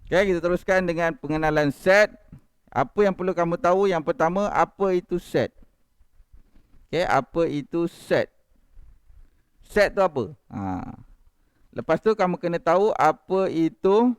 Okay, kita teruskan dengan pengenalan set. Apa yang perlu kamu tahu? Yang pertama, apa itu set? Okay, apa itu set? Set tu apa? Lepas tu kamu kena tahu apa itu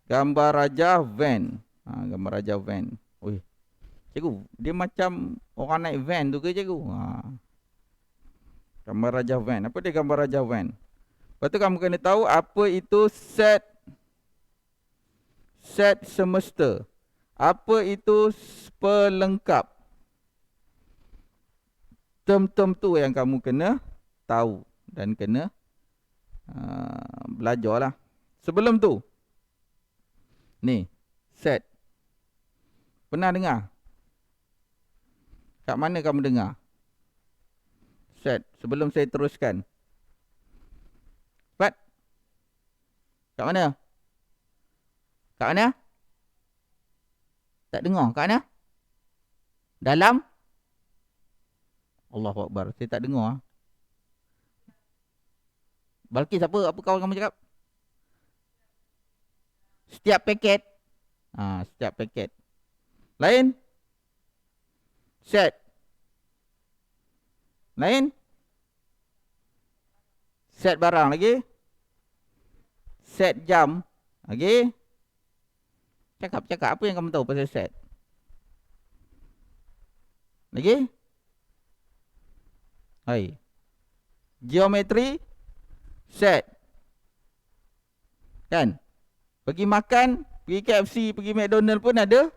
gambar raja van. Gambar raja van. Ui, cikgu, dia macam orang naik van tu ke cikgu? Gambar raja van. Apa dia gambar raja van? Lepas tu kamu kena tahu apa itu set semesta. Apa itu pelengkap. Term-term tu yang kamu kena tahu dan kena belajar lah. Sebelum tu, ni, set. Pernah dengar? Kat mana kamu dengar? Set. Sebelum saya teruskan. Cepat. Kat mana? Kat mana? Tak dengar. Kat mana? Dalam? Allahu Akbar. Saya tak dengar. Balkis apa? Apa kawan kamu cakap? Setiap paket. Setiap paket. Lain? Set. Lain? Set barang lagi? Set jam. Lagi? Cakap. Apa yang kamu tahu pasal set? Lagi? Hai. Geometri? Set. Kan? Pergi makan, pergi KFC, pergi McDonald pun ada.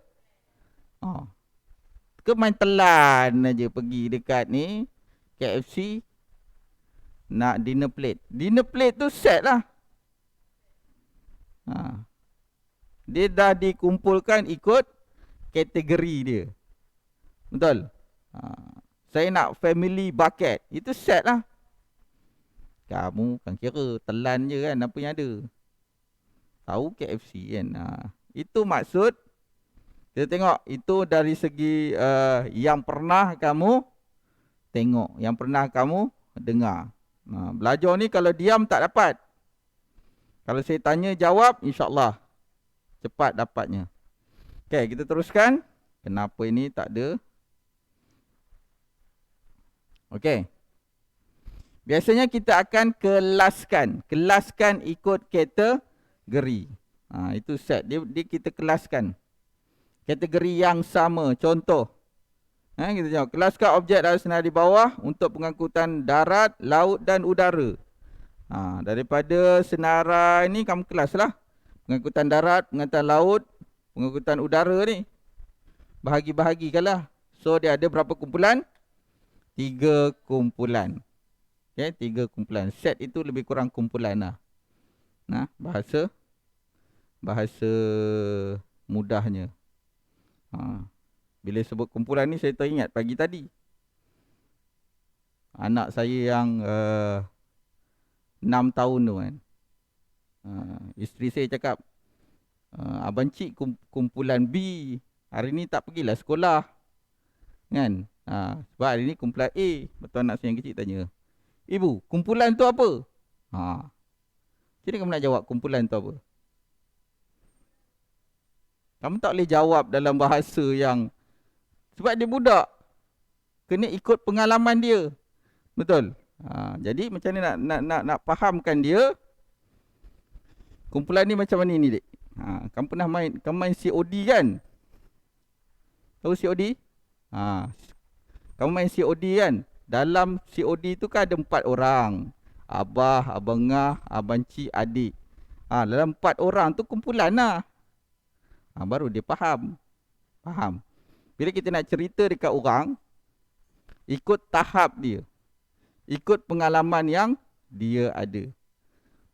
Ke main telan aja pergi dekat ni KFC nak dinner plate. Dinner plate tu set lah. Dia dah dikumpulkan ikut kategori dia. Betul? Saya nak family bucket. Itu set lah. Kamu kan kira telan je kan apa yang ada. Tahu KFC kan. Itu maksud. Kita tengok itu dari segi yang pernah kamu tengok. Yang pernah kamu dengar. Belajar ni kalau diam tak dapat. Kalau saya tanya jawab, insyaAllah cepat dapatnya. Okay, kita teruskan. Kenapa ini tak ada? Okay. Biasanya kita akan kelaskan. Kelaskan ikut kategori. Itu set. Dia kita kelaskan. Kategori yang sama. Contoh. Kita tengok. Kelaskan objek dalam senarai di bawah untuk pengangkutan darat, laut dan udara. Daripada senarai ni kamu kelas lah. Pengangkutan darat, pengangkutan laut, pengangkutan udara ni. Bahagi-bahagikan lah. So dia ada berapa kumpulan? 3 kumpulan. Okay, 3 kumpulan. Set itu lebih kurang kumpulan lah. Bahasa mudahnya. Bila sebut kumpulan ni saya teringat pagi tadi. Anak saya yang 6 tahun tu kan. Isteri saya cakap, Abang Cik kumpulan B. Hari ni tak pergilah sekolah. Kan? Sebab hari ni kumpulan A. Betul anak saya yang kecil tanya. Ibu, kumpulan tu apa? Jadi kamu nak jawab kumpulan tu apa? Kamu tak boleh jawab dalam bahasa yang... Sebab dia budak. Kena ikut pengalaman dia. Betul? Jadi macam ni nak fahamkan dia. Kumpulan ni macam mana ni, dek? Kamu pernah main COD kan? Tahu COD? Kamu main COD kan? Dalam COD tu kan ada 4 orang. Abah, Abang Ngah, Abang Cik, adik. Dalam 4 orang tu kumpulan lah. Baru dia faham. Bila kita nak cerita dekat orang, ikut tahap dia. Ikut pengalaman yang dia ada.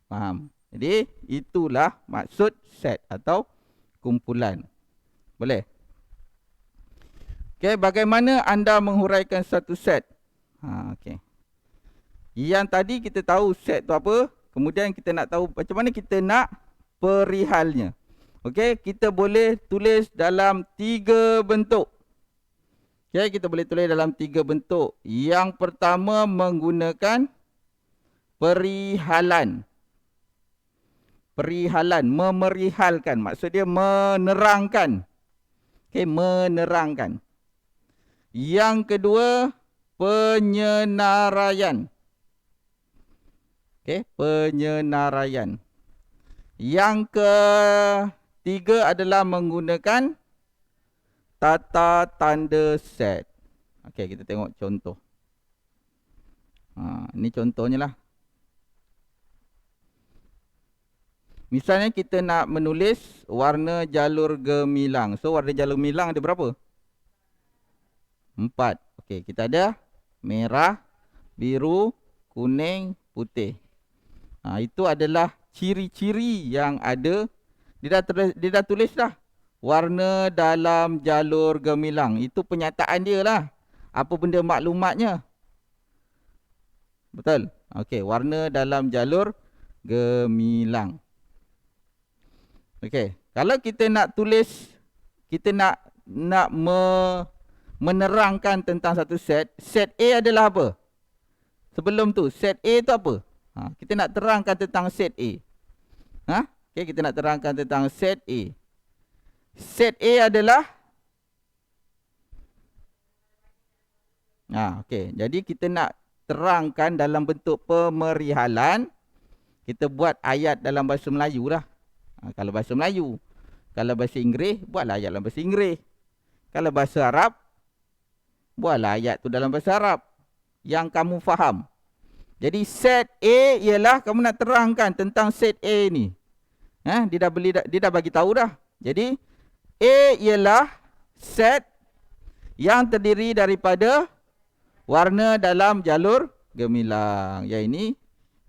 Faham? Jadi, itulah maksud set atau kumpulan. Boleh? Okay, bagaimana anda menghuraikan satu set? Okay. Yang tadi kita tahu set tu apa. Kemudian kita nak tahu macam mana kita nak perihalnya. Okay, kita boleh tulis dalam 3 bentuk. Okay, kita boleh tulis dalam 3 bentuk. Yang pertama menggunakan perihalan. Perihalan, memerihalkan. Maksud dia menerangkan. Okey, menerangkan. Yang kedua, penyenaraian. Okey, penyenaraian. Yang ketiga adalah menggunakan tata tanda set. Okey, kita tengok contoh. Ini contohnya lah. Misalnya kita nak menulis warna jalur gemilang. So, warna jalur gemilang ada berapa? 4. Okey, kita ada merah, biru, kuning, putih. Itu adalah ciri-ciri yang ada. Dia dah tulis dah. Warna dalam jalur gemilang. Itu penyataan dia lah. Apa benda maklumatnya. Betul? Okey, warna dalam jalur gemilang. Okey, kalau kita nak tulis, kita nak menerangkan tentang satu set. Set A adalah apa? Sebelum tu, set A tu apa? Kita nak terangkan tentang set A. Okey, kita nak terangkan tentang set A. Set A adalah okey, jadi kita nak terangkan dalam bentuk pemerihalan. Kita buat ayat dalam bahasa Melayu lah. Kalau bahasa Melayu. Kalau bahasa Inggeris, buatlah ayat dalam bahasa Inggeris. Kalau bahasa Arab, buatlah ayat tu dalam bahasa Arab yang kamu faham. Jadi set A ialah kamu nak terangkan tentang set A ni. Dia dah bagi tahu dah. Jadi A ialah set yang terdiri daripada warna dalam jalur gemilang. Yang ini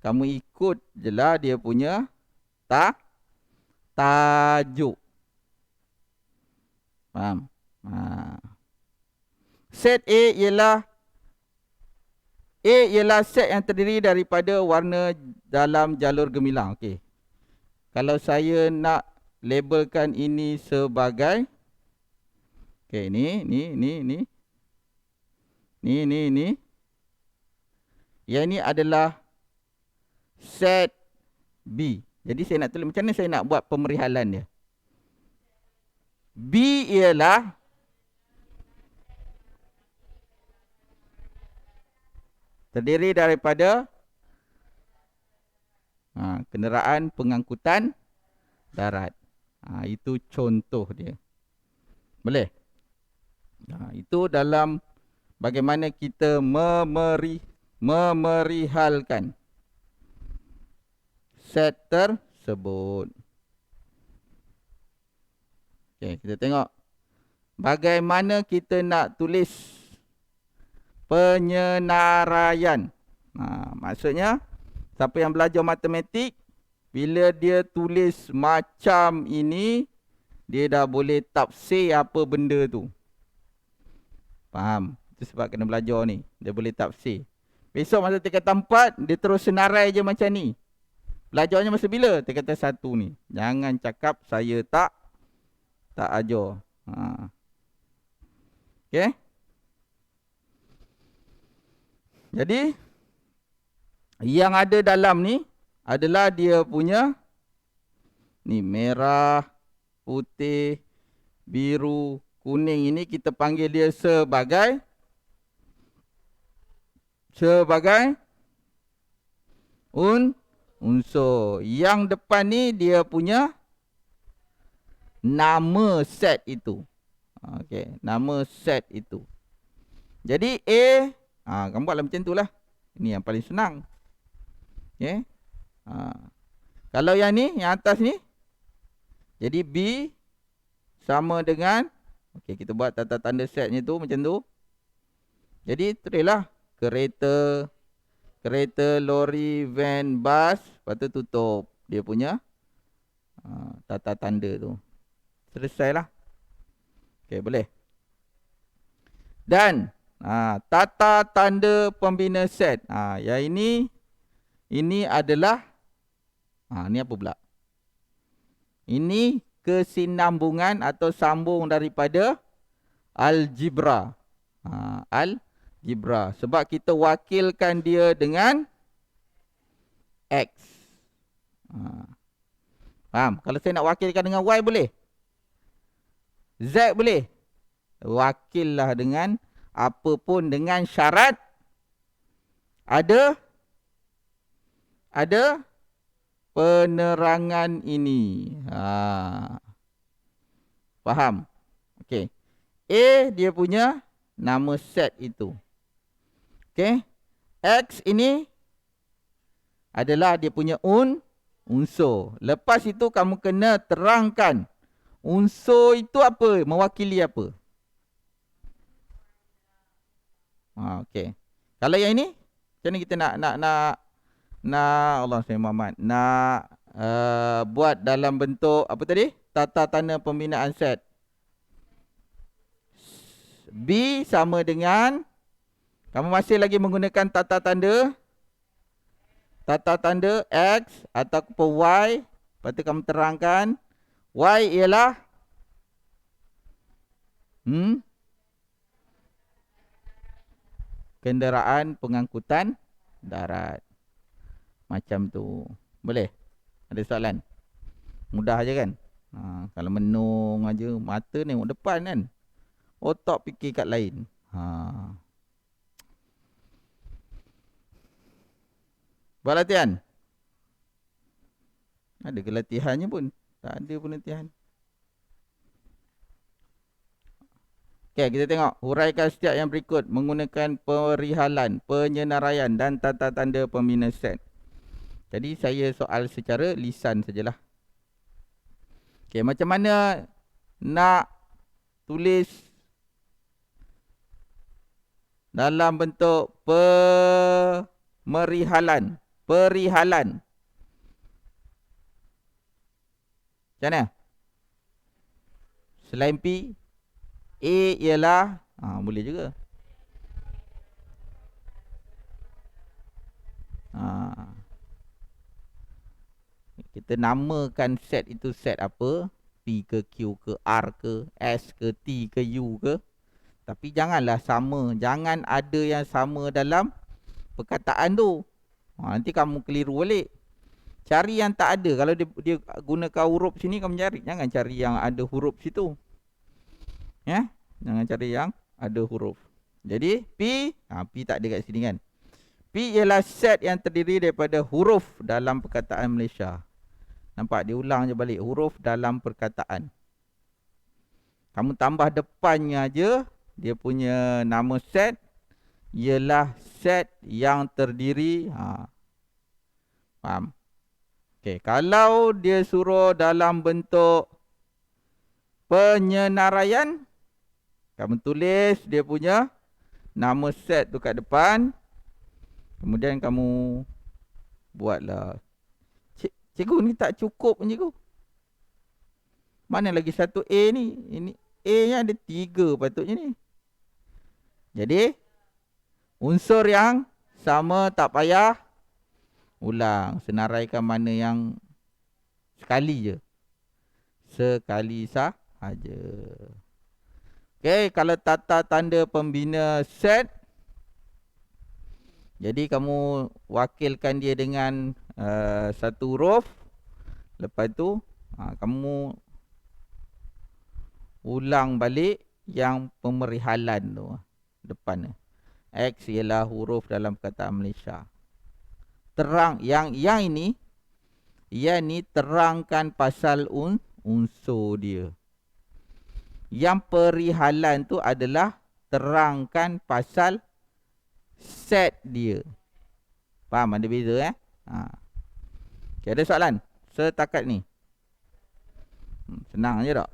kamu ikut je lah dia punya tajuk. Faham? Set A ialah set yang terdiri daripada warna dalam jalur gemilang. Okey. Kalau saya nak labelkan ini sebagai okey, ni. Yang ini adalah set B. Jadi saya nak tulis macam mana saya nak buat pemerihalan dia. B ialah terdiri daripada kenderaan pengangkutan darat. Itu contoh dia. Boleh? Itu dalam bagaimana kita memerihalkan set tersebut. Okey, kita tengok bagaimana kita nak tulis penyenaraian. Maksudnya siapa yang belajar matematik, bila dia tulis macam ini, dia dah boleh tafsir apa benda tu. Faham? Itu sebab kena belajar ni. Dia boleh tafsir. Besok masa tingkatan 4, dia terus senarai je macam ni. Belajarnya masa bila? Tingkatan 1 ni. Jangan cakap saya tak ajar. Okey? Jadi yang ada dalam ni adalah dia punya ni merah, putih, biru, kuning. Ini kita panggil dia sebagai unsur. Yang depan ni dia punya nama set itu. Okey, nama set itu. Jadi kamu buatlah macam tu lah. Ini yang paling senang. Okey. Kalau yang ni, yang atas ni, jadi B sama dengan, okey, kita buat tata tanda setnya tu macam tu. Jadi tulislah kereta, lori, van, bas, lepas tu tutup dia punya tata tanda tu. Selesailah. Okey, boleh. Dan tata tanda pembina set. Yang ini adalah ni apa pula? Ini kesinambungan atau sambung daripada algebra. Algebra. Sebab kita wakilkan dia dengan X. Faham? Kalau saya nak wakilkan dengan Y boleh? Z boleh? Wakillah dengan apa pun dengan syarat ada penerangan ini. Faham? Okey. A dia punya nama set itu. Okey. X ini adalah dia punya unsur. Lepas itu kamu kena terangkan unsur itu apa, mewakili apa. Okey. Kalau yang ini, macam mana kita nak Allah SWT Muhammad, nak buat dalam bentuk apa tadi? Tata tanda pembinaan set. B sama dengan, kamu masih lagi menggunakan tata tanda X ataupun Y. Lepas tu kamu terangkan Y ialah kenderaan pengangkutan darat. Macam tu. Boleh? Ada soalan? Mudah aja kan? Kalau menung aja, mata tengok depan kan? Otak fikir kat lain. Buat latihan. Ada ke latihannya pun? Tak ada pun latihan. Okay, kita tengok. Huraikan setiap yang berikut menggunakan perihalan, penyenaraian dan tata tanda pembina set. Jadi saya soal secara lisan sajalah. Okay, macam mana nak tulis dalam bentuk perihalan. Macam mana? Selain P, A ialah, boleh juga. Kita namakan set itu set apa? P ke Q ke R ke S ke T ke U ke. Tapi janganlah sama. Jangan ada yang sama dalam perkataan tu. Nanti kamu keliru balik. Cari yang tak ada. Kalau dia gunakan huruf sini, kamu cari. Jangan cari yang ada huruf situ. Ya? Jangan cari yang ada huruf. Jadi P, P tak ada kat sini kan. P ialah set yang terdiri daripada huruf dalam perkataan Malaysia. Nampak? Dia ulang je balik. Huruf dalam perkataan. Kamu tambah depannya aja, dia punya nama set ialah set yang terdiri. Faham? Okay. Kalau dia suruh dalam bentuk penyenaraian, kamu tulis dia punya nama set tu kat depan. Kemudian kamu buatlah. Cikgu ni tak cukup pun cikgu. Mana lagi satu A ni? Ini A nya ada 3 patutnya ni. Jadi unsur yang sama tak payah ulang. Senaraikan mana yang sekali je. Sekali sahaja. Okey, kalau tata tanda pembina set, jadi kamu wakilkan dia dengan satu huruf. Lepas tu kamu ulang balik yang pemerihalan tu depan. X ialah huruf dalam perkataan Malaysia. Terang yang ini terangkan pasal unsur dia. Yang perihalan tu adalah terangkan pasal set dia. Faham ada beza Okay, ada soalan setakat ni? Senang je tak?